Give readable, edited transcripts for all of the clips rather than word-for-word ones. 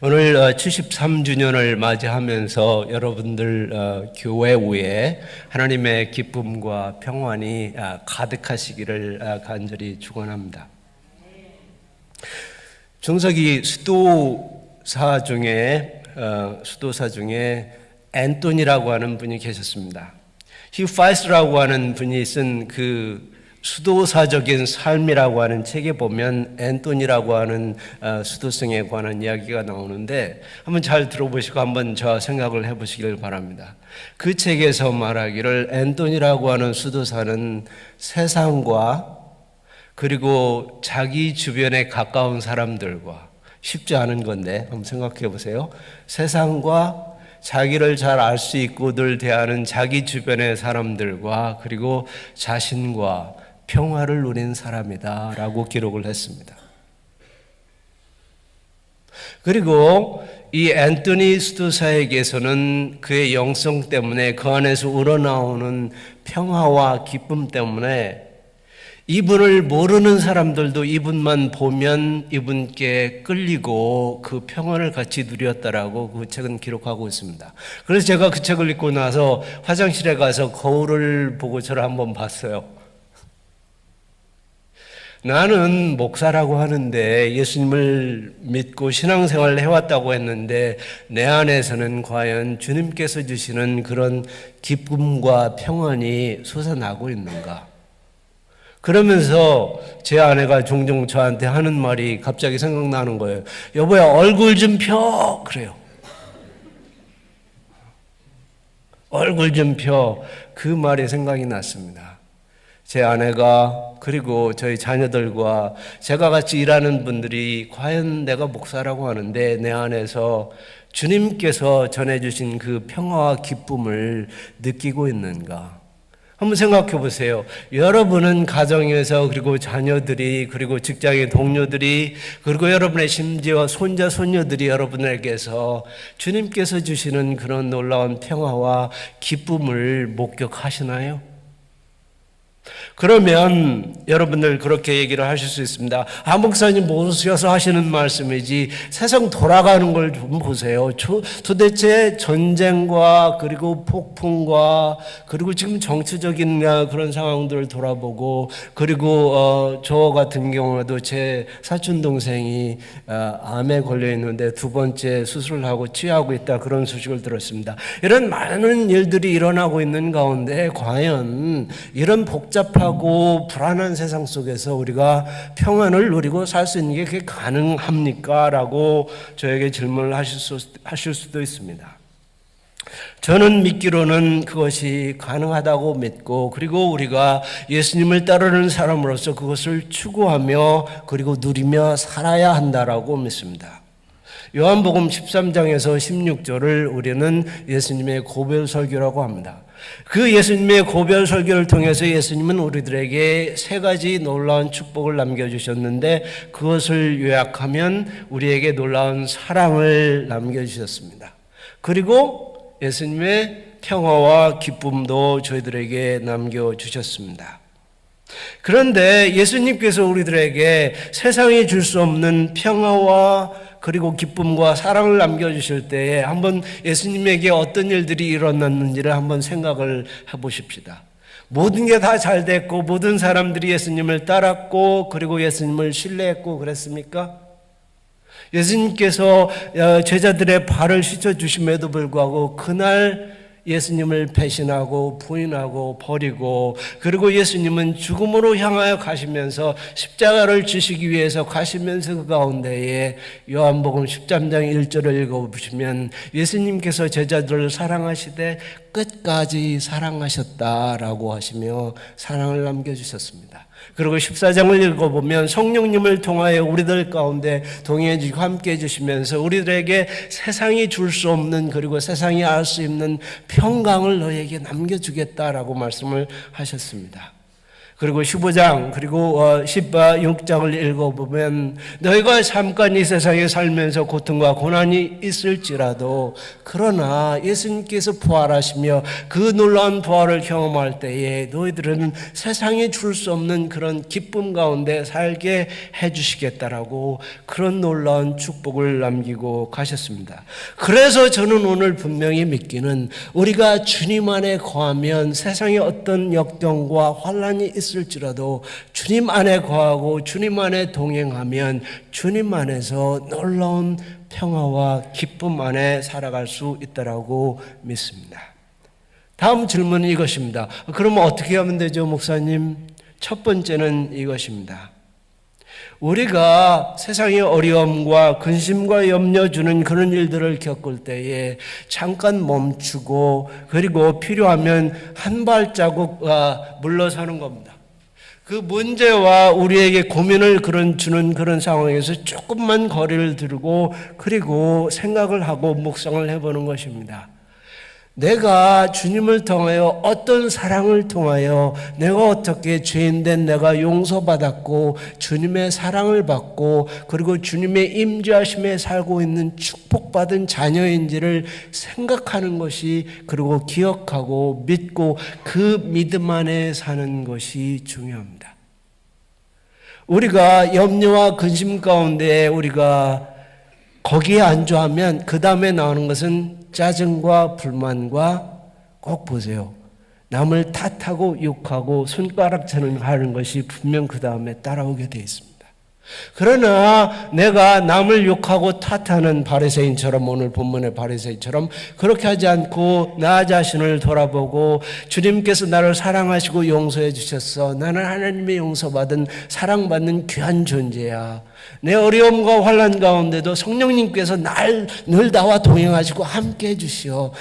오늘 73주년을 맞이하면서 여러분들 교회 위에 하나님의 기쁨과 평안이 가득하시기를 간절히 축원합니다. 중세기 수도사 중에 앤토니라고 하는 분이 계셨습니다. 휴파이스라고 하는 분이 쓴 그 수도사적인 삶이라고 하는 책에 보면 앤토니라고 하는 수도승에 관한 이야기가 나오는데 한번 잘 들어보시고 한번 저 생각을 해보시길 바랍니다. 그 책에서 말하기를 앤토니라고 하는 수도사는 세상과 그리고 자기 주변에 가까운 사람들과 쉽지 않은 건데 한번 생각해 보세요. 세상과 자기를 잘 알 수 있고 늘 대하는 자기 주변의 사람들과 그리고 자신과 평화를 누린 사람이다 라고 기록을 했습니다. 그리고 이 앤토니 수도사에게서는 그의 영성 때문에 그 안에서 우러나오는 평화와 기쁨 때문에 이분을 모르는 사람들도 이분만 보면 이분께 끌리고 그 평안을 같이 누렸다라고 그 책은 기록하고 있습니다. 그래서 제가 그 책을 읽고 나서 화장실에 가서 거울을 보고 저를 한번 봤어요. 나는 목사라고 하는데 예수님을 믿고 신앙생활을 해왔다고 했는데 내 안에서는 과연 주님께서 주시는 그런 기쁨과 평안이 솟아나고 있는가? 그러면서 제 아내가 종종 저한테 하는 말이 갑자기 생각나는 거예요. 여보야, 얼굴 좀 펴. 그래요. 얼굴 좀 펴. 그 말이 생각이 났습니다. 제 아내가 그리고 저희 자녀들과 제가 같이 일하는 분들이 과연 내가 목사라고 하는데 내 안에서 주님께서 전해주신 그 평화와 기쁨을 느끼고 있는가? 한번 생각해 보세요. 여러분은 가정에서 그리고 자녀들이 그리고 직장의 동료들이 그리고 여러분의 심지어 손자 손녀들이 여러분에게서 주님께서 주시는 그런 놀라운 평화와 기쁨을 목격하시나요? 그러면 여러분들 그렇게 얘기를 하실 수 있습니다. 목사님 모셔서 하시는 말씀이지 세상 돌아가는 걸 좀 보세요. 도대체 전쟁과 그리고 폭풍과 그리고 지금 정치적인 그런 상황들을 돌아보고 그리고 저 같은 경우에도 제 사촌 동생이 암에 걸려 있는데 두 번째 수술을 하고 치유하고 있다 그런 소식을 들었습니다. 이런 많은 일들이 일어나고 있는 가운데 과연 이런 복잡하고 불안한 세상 속에서 우리가 평안을 누리고 살 수 있는 게 그게 가능합니까? 라고 저에게 질문을 하실 수도 있습니다. 저는 믿기로는 그것이 가능하다고 믿고 그리고 우리가 예수님을 따르는 사람으로서 그것을 추구하며 그리고 누리며 살아야 한다라고 믿습니다. 요한복음 13장에서 16절을 우리는 예수님의 고별 설교라고 합니다. 그 예수님의 고별 설교를 통해서 예수님은 우리들에게 세 가지 놀라운 축복을 남겨주셨는데 그것을 요약하면 우리에게 놀라운 사랑을 남겨주셨습니다. 그리고 예수님의 평화와 기쁨도 저희들에게 남겨주셨습니다. 그런데 예수님께서 우리들에게 세상이 줄 수 없는 평화와 그리고 기쁨과 사랑을 남겨주실 때에 한번 예수님에게 어떤 일들이 일어났는지를 한번 생각을 해보십시다. 모든 게 다 잘 됐고 모든 사람들이 예수님을 따랐고 그리고 예수님을 신뢰했고 그랬습니까? 예수님께서 제자들의 발을 씻어주심에도 불구하고 그날 예수님을 배신하고 부인하고 버리고 그리고 예수님은 죽음으로 향하여 가시면서 십자가를 지시기 위해서 가시면서 그 가운데에 요한복음 13장 1절을 읽어보시면 예수님께서 제자들을 사랑하시되 끝까지 사랑하셨다라고 하시며 사랑을 남겨주셨습니다. 그리고 14장을 읽어보면 성령님을 통하여 우리들 가운데 동행해 주시고 함께해 주시면서 우리들에게 세상이 줄 수 없는 그리고 세상이 알 수 있는 평강을 너에게 남겨주겠다라고 말씀을 하셨습니다. 그리고 15장 그리고 16장을 읽어보면 너희가 잠깐 이 세상에 살면서 고통과 고난이 있을지라도 그러나 예수님께서 부활하시며 그 놀라운 부활을 경험할 때에 너희들은 세상에 줄 수 없는 그런 기쁨 가운데 살게 해주시겠다라고 그런 놀라운 축복을 남기고 가셨습니다. 그래서 저는 오늘 분명히 믿기는 우리가 주님 안에 거하면 세상에 어떤 역경과 환난이 있을지라도 주님 안에 거하고 주님 안에 동행하면 주님 안에서 놀라운 평화와 기쁨 안에 살아갈 수 있다라고 믿습니다. 다음 질문은 이것입니다. 그러면 어떻게 하면 되죠, 목사님? 첫 번째는 이것입니다. 우리가 세상의 어려움과 근심과 염려 주는 그런 일들을 겪을 때에 잠깐 멈추고 그리고 필요하면 한 발자국 물러서는 겁니다. 그 문제와 우리에게 고민을 주는 그런 상황에서 조금만 거리를 두고 그리고 생각을 하고 묵상을 해보는 것입니다. 내가 주님을 통하여 어떤 사랑을 통하여 내가 어떻게 죄인된 내가 용서받았고 주님의 사랑을 받고 그리고 주님의 임재하심에 살고 있는 축복받은 자녀인지를 생각하는 것이 그리고 기억하고 믿고 그 믿음 안에 사는 것이 중요합니다. 우리가 염려와 근심 가운데 우리가 거기에 안주하면 그 다음에 나오는 것은 짜증과 불만과 꼭 보세요. 남을 탓하고 욕하고 손가락질을 하는 것이 분명 그 다음에 따라오게 되어 있습니다. 그러나 내가 남을 욕하고 탓하는 바리새인처럼 오늘 본문의 바리새인처럼 그렇게 하지 않고 나 자신을 돌아보고 주님께서 나를 사랑하시고 용서해 주셨어. 나는 하나님의 용서받은 사랑받는 귀한 존재야. 내 어려움과 환난 가운데도 성령님께서 늘 나와 동행하시고 함께 해주시오.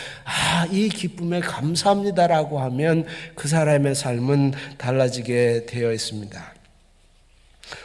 이 기쁨에 감사합니다라고 하면 그 사람의 삶은 달라지게 되어 있습니다.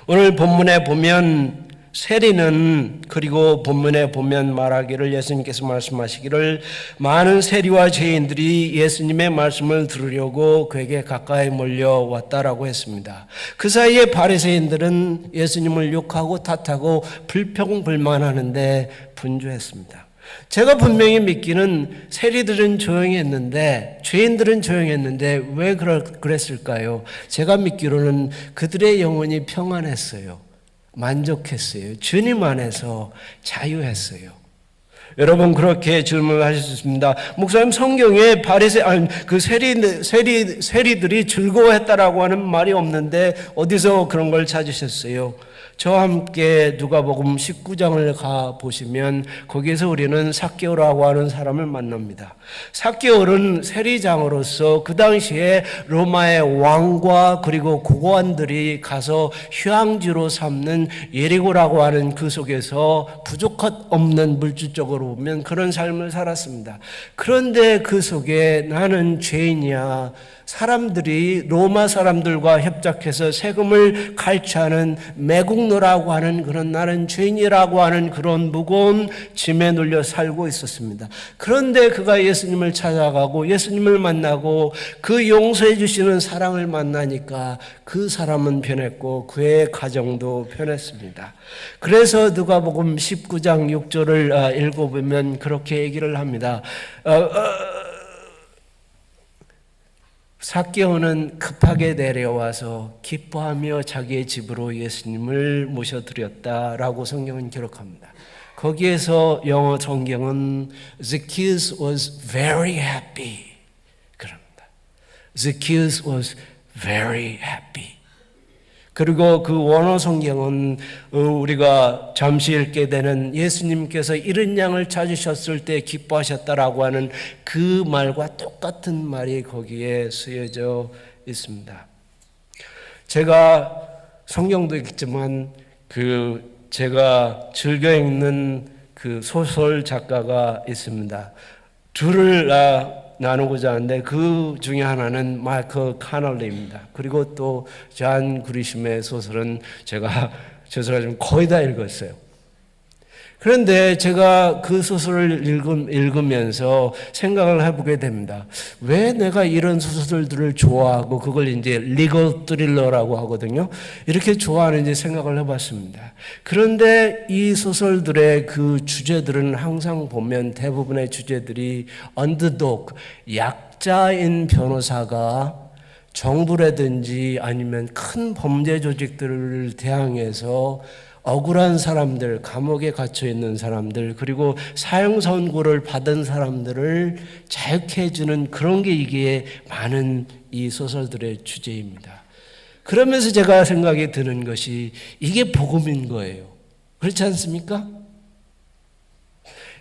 오늘 본문에 보면 세리는 그리고 본문에 보면 말하기를 예수님께서 말씀하시기를 많은 세리와 죄인들이 예수님의 말씀을 들으려고 그에게 가까이 몰려왔다라고 했습니다. 그 사이에 바리새인들은 예수님을 욕하고 탓하고 불평불만하는데 분주했습니다. 제가 분명히 믿기는 세리들은 조용히 했는데 죄인들은 조용히 했는데 왜 그랬을까요? 제가 믿기로는 그들의 영혼이 평안했어요. 만족했어요. 주님 안에서 자유했어요. 여러분 그렇게 질문을 하실 수 있습니다. 목사님 성경에 세리들이 즐거워했다라고 하는 말이 없는데 어디서 그런 걸 찾으셨어요? 저와 함께 누가복음 19장을 가보시면 거기에서 우리는 삭개오라고 하는 사람을 만납니다. 삭개오는 세리장으로서 그 당시에 로마의 왕과 그리고 고관들이 가서 휴양지로 삼는 예리고라고 하는 그 속에서 부족한 없는 물질적으로 보면 그런 삶을 살았습니다. 그런데 그 속에 나는 죄인이야. 사람들이 로마 사람들과 협작해서 세금을 갈취하는 매국노라고 하는 그런 나는 죄인이라고 하는 그런 무거운 짐에 눌려 살고 있었습니다. 그런데 그가 예수님을 찾아가고 예수님을 만나고 그 용서해 주시는 사랑을 만나니까 그 사람은 변했고 그의 가정도 변했습니다. 그래서 누가복음 19장 6절을 읽어보면 그렇게 얘기를 합니다. 삭개오는 급하게 내려와서 기뻐하며 자기의 집으로 예수님을 모셔드렸다라고 성경은 기록합니다. 거기에서 영어 성경은 Zacchaeus was very happy 그럽니다. Zacchaeus was very happy. 그리고 그 원어 성경은 우리가 잠시 읽게 되는 예수님께서 이른 양을 찾으셨을 때 기뻐하셨다라고 하는 그 말과 똑같은 말이 거기에 쓰여져 있습니다. 제가 성경도 읽지만 제가 즐겨 읽는 그 소설 작가가 있습니다. 둘을 나누고자 하는데 그 중에 하나는 마이클 카널리입니다. 그리고 또 잔 그리심의 소설은 제가 좀 거의 다 읽었어요. 그런데 제가 그 소설을 읽으면서 생각을 해보게 됩니다. 왜 내가 이런 소설들을 좋아하고 그걸 이제 리걸 스릴러라고 하거든요. 이렇게 좋아하는지 생각을 해봤습니다. 그런데 이 소설들의 그 주제들은 항상 보면 대부분의 주제들이 언더독, 약자인 변호사가 정부라든지 아니면 큰 범죄 조직들을 대항해서 억울한 사람들, 감옥에 갇혀 있는 사람들, 그리고 사형 선고를 받은 사람들을 자유케 해주는 그런 게 이게 많은 이 소설들의 주제입니다. 그러면서 제가 생각이 드는 것이 이게 복음인 거예요. 그렇지 않습니까?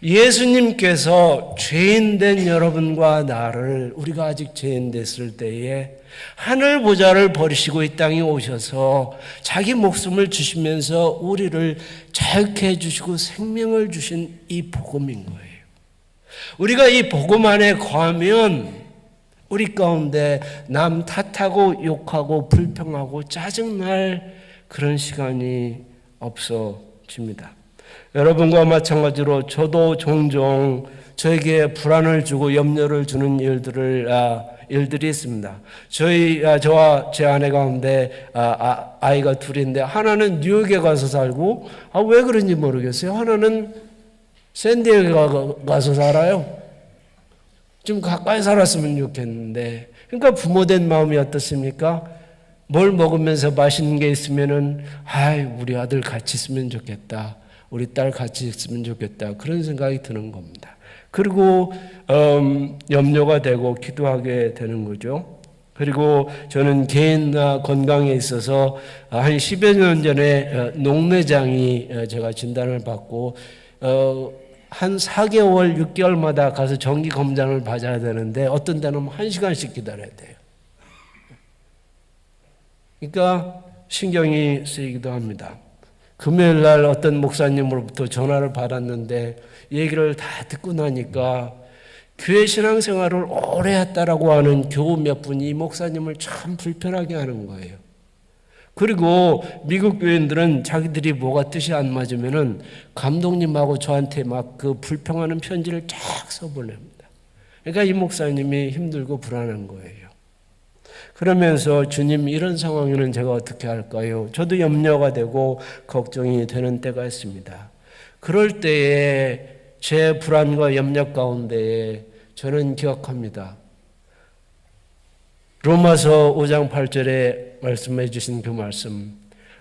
예수님께서 죄인된 여러분과 나를, 우리가 아직 죄인 됐을 때에 하늘 보좌를 버리시고 이 땅에 오셔서 자기 목숨을 주시면서 우리를 자유케 해주시고 생명을 주신 이 복음인 거예요. 우리가 이 복음 안에 거하면 우리 가운데 남 탓하고 욕하고 불평하고 짜증날 그런 시간이 없어집니다. 여러분과 마찬가지로 저도 종종 저에게 불안을 주고 염려를 주는 일들이 있습니다. 저와 제 아내 가운데 아이가 둘인데 하나는 뉴욕에 가서 살고 왜 그런지 모르겠어요. 하나는 샌디에고 가서 살아요. 좀 가까이 살았으면 좋겠는데, 그러니까 부모된 마음이 어떻습니까? 뭘 먹으면서 맛있는 게 있으면은 우리 아들 같이 있으면 좋겠다. 우리 딸 같이 있으면 좋겠다. 그런 생각이 드는 겁니다. 그리고 염려가 되고 기도하게 되는 거죠. 그리고 저는 개인 건강에 있어서 한 10여 년 전에 녹내장이 제가 진단을 받고 한 4개월, 6개월마다 가서 정기 검진을 받아야 되는데 어떤 데는 1시간씩 기다려야 돼요. 그러니까 신경이 쓰이기도 합니다. 금요일 날 어떤 목사님으로부터 전화를 받았는데 얘기를 다 듣고 나니까 교회 신앙생활을 오래 했다라고 하는 교우 몇 분이 목사님을 참 불편하게 하는 거예요. 그리고 미국 교인들은 자기들이 뭐가 뜻이 안 맞으면은 감독님하고 저한테 막 그 불평하는 편지를 쫙 써보냅니다. 그러니까 이 목사님이 힘들고 불안한 거예요. 그러면서 주님, 이런 상황에는 제가 어떻게 할까요? 저도 염려가 되고 걱정이 되는 때가 있습니다. 그럴 때에 제 불안과 염려 가운데에 저는 기억합니다. 로마서 5장 8절에 말씀해 주신 그 말씀,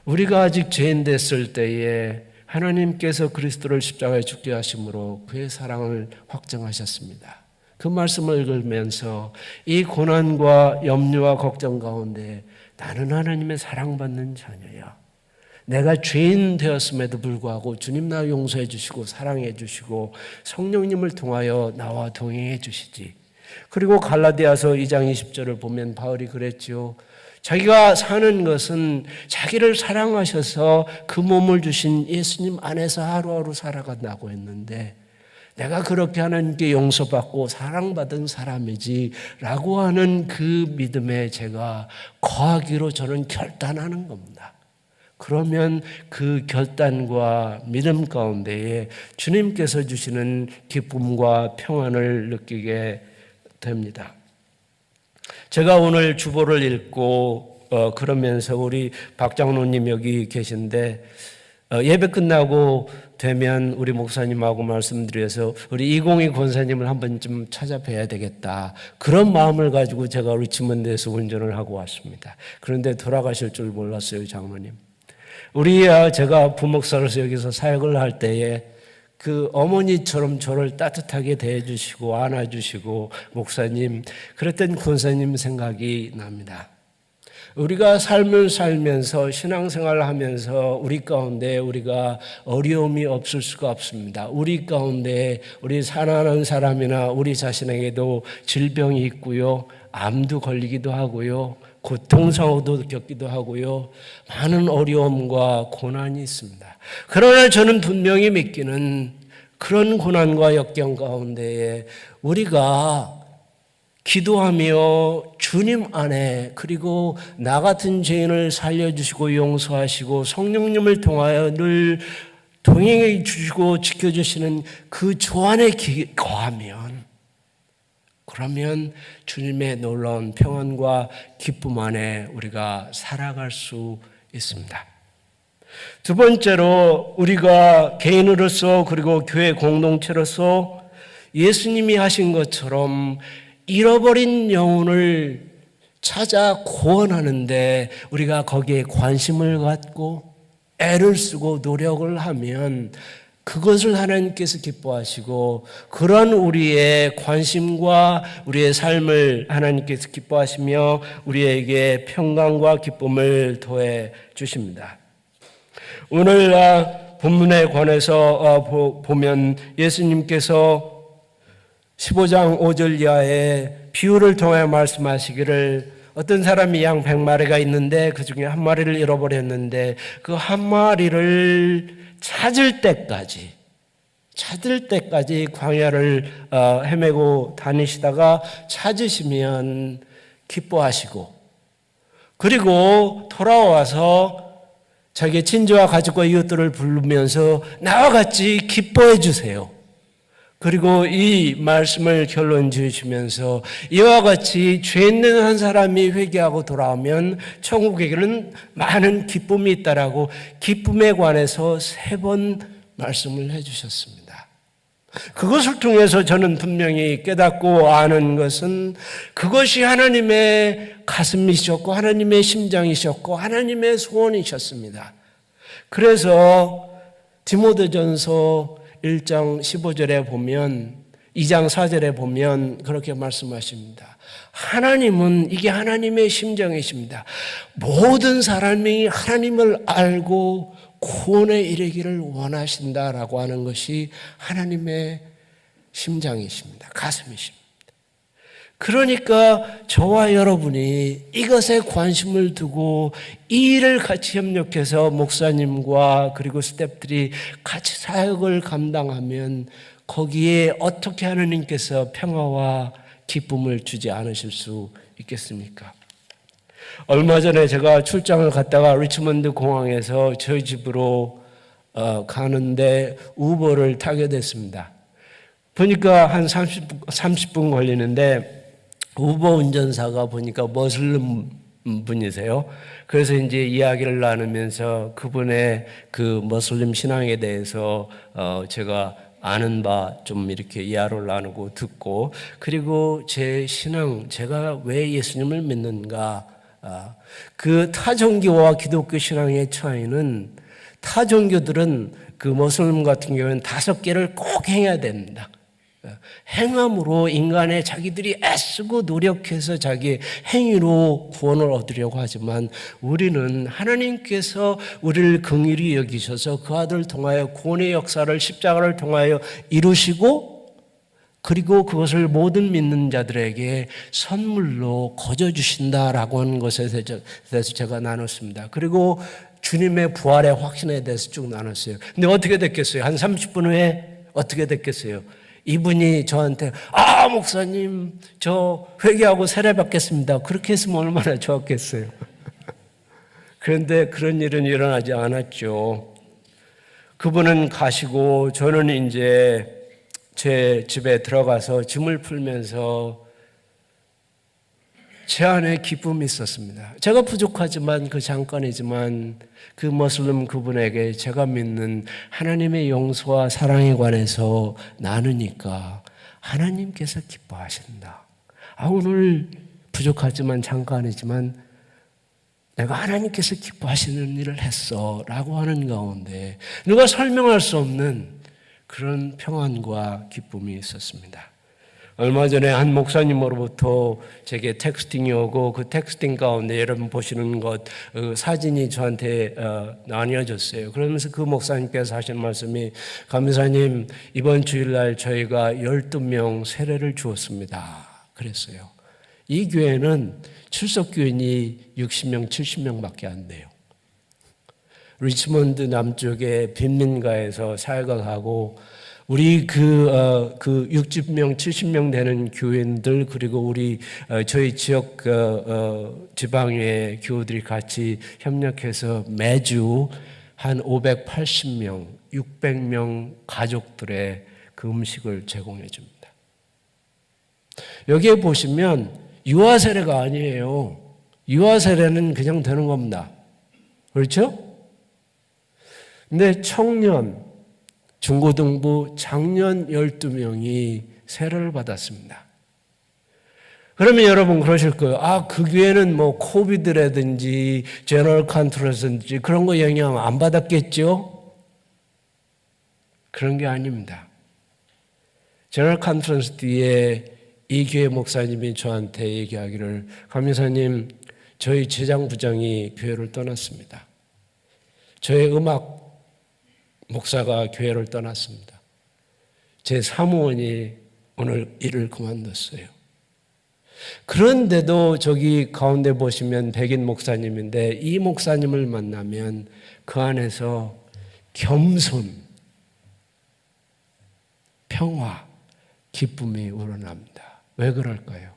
우리가 아직 죄인 됐을 때에 하나님께서 그리스도를 십자가에 죽게 하심으로 그의 사랑을 확증하셨습니다. 그 말씀을 읽으면서 이 고난과 염려와 걱정 가운데 나는 하나님의 사랑받는 자녀야. 내가 죄인 되었음에도 불구하고 주님 나 용서해 주시고 사랑해 주시고 성령님을 통하여 나와 동행해 주시지. 그리고 갈라디아서 2장 20절을 보면 바울이 그랬죠. 자기가 사는 것은 자기를 사랑하셔서 그 몸을 주신 예수님 안에서 하루하루 살아간다고 했는데 내가 그렇게 하나님께 용서받고 사랑받은 사람이지 라고 하는 그 믿음에 제가 거하기로 저는 결단하는 겁니다. 그러면 그 결단과 믿음 가운데에 주님께서 주시는 기쁨과 평안을 느끼게 됩니다. 제가 오늘 주보를 읽고 그러면서 우리 박 장로님 여기 계신데 예배 끝나고 되면 우리 목사님하고 말씀드려서 우리 이공희 권사님을 한 번쯤 찾아뵈야 되겠다. 그런 마음을 가지고 제가 리치먼드에서 운전을 하고 왔습니다. 그런데 돌아가실 줄 몰랐어요, 장로님. 제가 부목사로서 여기서 사역을 할 때에 그 어머니처럼 저를 따뜻하게 대해주시고 안아주시고 목사님, 그랬던 권사님 생각이 납니다. 우리가 삶을 살면서 신앙생활을 하면서 우리 가운데 우리가 어려움이 없을 수가 없습니다. 우리 가운데 우리 사랑하는 사람이나 우리 자신에게도 질병이 있고요. 암도 걸리기도 하고요. 고통상도 겪기도 하고요. 많은 어려움과 고난이 있습니다. 그러나 저는 분명히 믿기는 그런 고난과 역경 가운데에 우리가 기도하며 주님 안에 그리고 나 같은 죄인을 살려주시고 용서하시고 성령님을 통하여 늘 동행해 주시고 지켜주시는 그 주 안에 거하면, 그러면 주님의 놀라운 평안과 기쁨 안에 우리가 살아갈 수 있습니다. 두 번째로 우리가 개인으로서 그리고 교회 공동체로서 예수님이 하신 것처럼 잃어버린 영혼을 찾아 구원하는데 우리가 거기에 관심을 갖고 애를 쓰고 노력을 하면 그것을 하나님께서 기뻐하시고, 그런 우리의 관심과 우리의 삶을 하나님께서 기뻐하시며 우리에게 평강과 기쁨을 더해 주십니다. 오늘 본문에 관해서 보면 예수님께서 15장 5절 이하에 비유를 통해 말씀하시기를, 어떤 사람이 양 100마리가 있는데 그 중에 한 마리를 잃어버렸는데 그 한 마리를 찾을 때까지 광야를 헤매고 다니시다가 찾으시면 기뻐하시고, 그리고 돌아와서 자기 친지와 가족과 이웃들을 부르면서 나와 같이 기뻐해 주세요. 그리고 이 말씀을 결론 지으시면서 이와 같이 죄 있는 한 사람이 회개하고 돌아오면 천국에게는 많은 기쁨이 있다라고 기쁨에 관해서 3번 말씀을 해주셨습니다. 그것을 통해서 저는 분명히 깨닫고 아는 것은 그것이 하나님의 가슴이셨고 하나님의 심장이셨고 하나님의 소원이셨습니다. 그래서 디모데전서 1장 15절에 보면, 2장 4절에 보면 그렇게 말씀하십니다. 하나님은, 이게 하나님의 심정이십니다. 모든 사람이 하나님을 알고 구원에 이르기를 원하신다라고 하는 것이 하나님의 심장이십니다. 가슴이십니다. 그러니까 저와 여러분이 이것에 관심을 두고 이 일을 같이 협력해서 목사님과 그리고 스태프들이 같이 사역을 감당하면 거기에 어떻게 하나님께서 평화와 기쁨을 주지 않으실 수 있겠습니까? 얼마 전에 제가 출장을 갔다가 리치먼드 공항에서 저희 집으로 가는데 우버를 타게 됐습니다. 보니까 한 30분 걸리는데 우버 운전사가 보니까 머슬름 분이세요. 그래서 이제 이야기를 나누면서 그분의 그 머슬림 신앙에 대해서 제가 아는 바 좀 이렇게 이야기를 나누고 듣고, 그리고 제 신앙, 제가 왜 예수님을 믿는가, 그 타종교와 기독교 신앙의 차이는, 타종교들은 그 머슬림 같은 경우는 5개를 꼭 행해야 됩니다. 행함으로 인간의 자기들이 애쓰고 노력해서 자기 행위로 구원을 얻으려고 하지만, 우리는 하나님께서 우리를 긍휼히 여기셔서 그 아들을 통하여 구원의 역사를 십자가를 통하여 이루시고, 그리고 그것을 모든 믿는 자들에게 선물로 거저주신다라고 하는 것에 대해서 제가 나눴습니다. 그리고 주님의 부활의 확신에 대해서 쭉 나눴어요. 근데 어떻게 됐겠어요? 한 30분 후에 어떻게 됐겠어요? 이분이 저한테 목사님 저 회개하고 세례받겠습니다. 그렇게 했으면 얼마나 좋았겠어요. 그런데 그런 일은 일어나지 않았죠. 그분은 가시고 저는 이제 제 집에 들어가서 짐을 풀면서 제 안에 기쁨이 있었습니다. 제가 부족하지만 그 잠깐이지만 그 머슬림 그분에게 제가 믿는 하나님의 용서와 사랑에 관해서 나누니까 하나님께서 기뻐하신다. 오늘 부족하지만 잠깐이지만 내가 하나님께서 기뻐하시는 일을 했어 라고 하는 가운데 누가 설명할 수 없는 그런 평안과 기쁨이 있었습니다. 얼마 전에 한 목사님으로부터 제게 텍스팅이 오고 그 텍스팅 가운데 여러분 보시는 것 사진이 저한테 나뉘어졌어요. 그러면서 그 목사님께서 하신 말씀이, 감사님 이번 주일날 저희가 12명 세례를 주었습니다 그랬어요. 이 교회는 출석교인이 60명 70명밖에 안 돼요. 리치먼드 남쪽에 빈민가에서 사역하고 우리 그 60명, 70명 되는 교인들, 그리고 우리 저희 지역 지방의 교우들이 같이 협력해서 매주 한 580명, 600명 가족들의 그 음식을 제공해 줍니다. 여기에 보시면 유아 세례가 아니에요. 유아 세례는 그냥 되는 겁니다. 그렇죠? 근데 청년, 중고등부, 장년 12명이 세례를 받았습니다. 그러면 여러분 그러실 거예요. 그 교회는 뭐 코비드라든지 제너럴 컨퍼런스든지 그런 거 영향 안 받았겠죠? 그런 게 아닙니다. 제너럴 컨퍼런스 뒤에 이 교회 목사님이 저한테 얘기하기를, 감리사님, 저희 제장부장이 교회를 떠났습니다. 저의 음악 목사가 교회를 떠났습니다. 제 사무원이 오늘 일을 그만뒀어요. 그런데도 저기 가운데 보시면 백인 목사님인데, 이 목사님을 만나면 그 안에서 겸손, 평화, 기쁨이 우러납니다. 왜 그럴까요?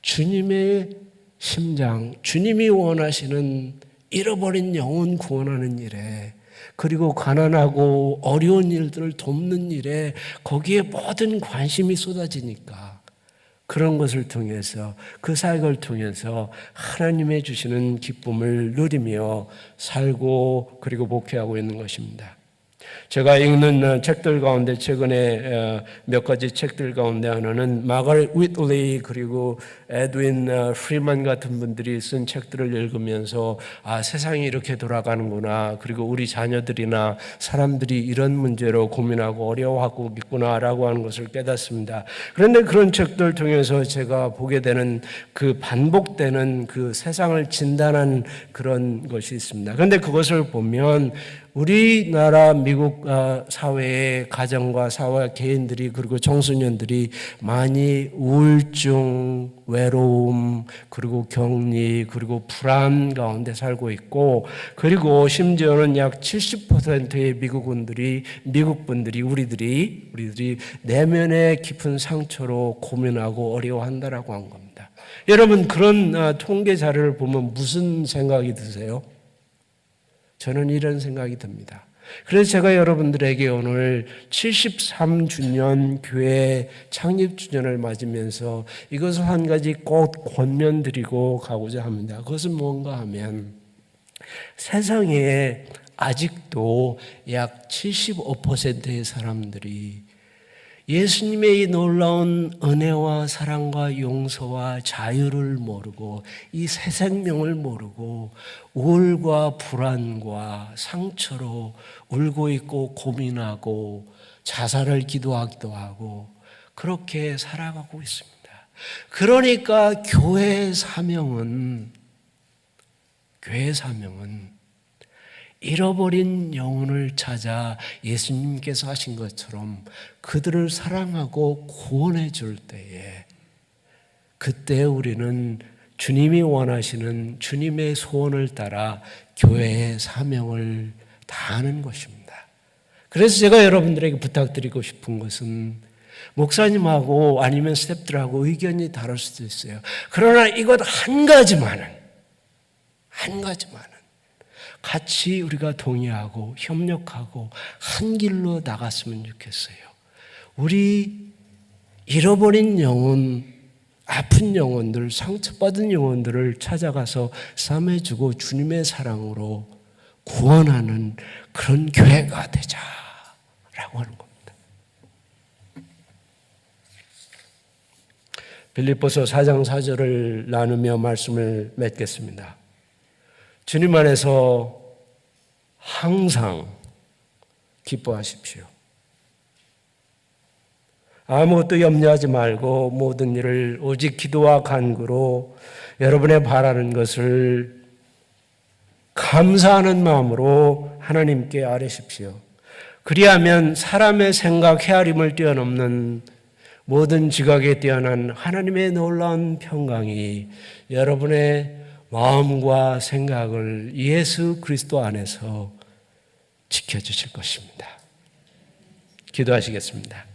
주님의 심장, 주님이 원하시는 잃어버린 영혼 구원하는 일에, 그리고 가난하고 어려운 일들을 돕는 일에 거기에 모든 관심이 쏟아지니까 그런 것을 통해서, 그 사역을 통해서 하나님의 주시는 기쁨을 누리며 살고 그리고 목회하고 있는 것입니다. 제가 읽는 책들 가운데 최근에 몇 가지 책들 가운데 하나는 마가렛 위틀리 그리고 에드윈 프리만 같은 분들이 쓴 책들을 읽으면서 세상이 이렇게 돌아가는구나, 그리고 우리 자녀들이나 사람들이 이런 문제로 고민하고 어려워하고 있구나라고 하는 것을 깨닫습니다. 그런데 그런 책들을 통해서 제가 보게 되는 그 반복되는 그 세상을 진단한 그런 것이 있습니다. 그런데 그것을 보면 우리나라 미국 사회의 가정과 사회 개인들이 그리고 청소년들이 많이 우울증, 외로움, 그리고 격리, 그리고 불안 가운데 살고 있고, 그리고 심지어는 약 70%의 미국 분들이 우리들이 내면의 깊은 상처로 고민하고 어려워한다라고 한 겁니다. 여러분, 그런 통계 자료를 보면 무슨 생각이 드세요? 저는 이런 생각이 듭니다. 그래서 제가 여러분들에게 오늘 73주년 교회 창립 주년을 맞으면서 이것을 한 가지 꼭 권면드리고 가고자 합니다. 그것은 뭔가 하면, 세상에 아직도 약 75%의 사람들이 예수님의 이 놀라운 은혜와 사랑과 용서와 자유를 모르고, 이 새 생명을 모르고 우울과 불안과 상처로 울고 있고 고민하고 자살을 기도하기도 하고 그렇게 살아가고 있습니다. 그러니까 교회의 사명은 잃어버린 영혼을 찾아 예수님께서 하신 것처럼 그들을 사랑하고 구원해 줄 때에, 그때 우리는 주님이 원하시는 주님의 소원을 따라 교회의 사명을 다하는 것입니다. 그래서 제가 여러분들에게 부탁드리고 싶은 것은, 목사님하고 아니면 스태프들하고 의견이 다를 수도 있어요. 그러나 이것 한 가지만은 같이 우리가 동의하고 협력하고 한 길로 나갔으면 좋겠어요. 우리 잃어버린 영혼, 아픈 영혼들, 상처받은 영혼들을 찾아가서 싸매주고 주님의 사랑으로 구원하는 그런 교회가 되자라고 하는 겁니다. 빌립보서 4장 4절을 나누며 말씀을 맺겠습니다. 주님 안에서 항상 기뻐하십시오. 아무것도 염려하지 말고 모든 일을 오직 기도와 간구로 여러분의 바라는 것을 감사하는 마음으로 하나님께 아뢰십시오. 그리하면 사람의 생각 헤아림을 뛰어넘는 모든 지각에 뛰어난 하나님의 놀라운 평강이 여러분의 마음과 생각을 예수 그리스도 안에서 지켜주실 것입니다. 기도하시겠습니다.